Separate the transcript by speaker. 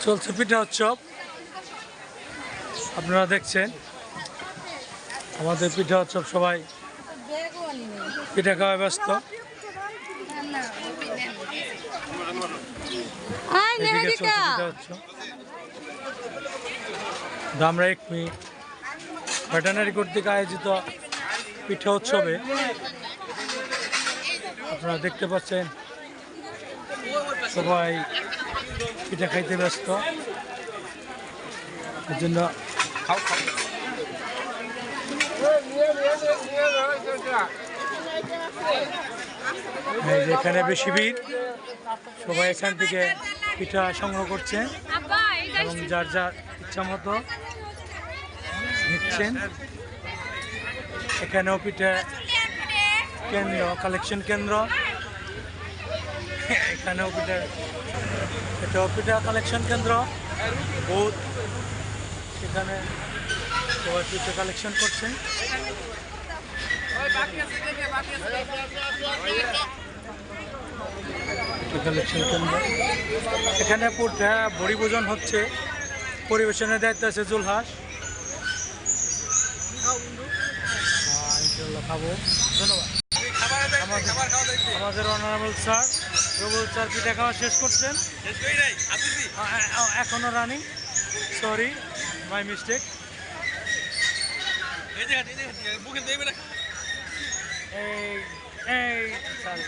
Speaker 1: চলছে পিঠা উৎসব, আপনারা দেখছেন আমাদের পিঠা উৎসব। সবাই পিঠা খাওয়া ব্যস্ত। এদিকে চলছে পিঠা উৎসব। আমরা একমি ভেটেনারি কর্তৃক আয়োজিত পিঠা উৎসবে আপনারা দেখতে পাচ্ছেন সবাই পিঠা খাইতে ব্যস্ত। এর জন্য এখানে বেশি ভিড়, সবাই এখান থেকে পিঠা সংগ্রহ করছে এবং যার যার ইচ্ছা মতো নিচ্ছেন। এখানেও পিঠা কেন্দ্র, কালেকশন কেন্দ্র, এখানেও পিঠা, এটাও পিঠা কালেকশন কেন্দ্র বহুত, এখানে সবাই পিঠা কালেকশন করছেন। কালেকশন কেন্দ্র, এখানে পিঠা বড়ি ভোজন হচ্ছে, পরিবেশনের দায়িত্ব আছে জুলহাস। ইনশাল্লাহ খাবো, ধন্যবাদ। আমাদের অনারেবল স্যার রবুল স্যার পিঠা খাওয়া শেষ করছেন, এখনো রানিং, সরি মাই মিস্টেক। এই স্যার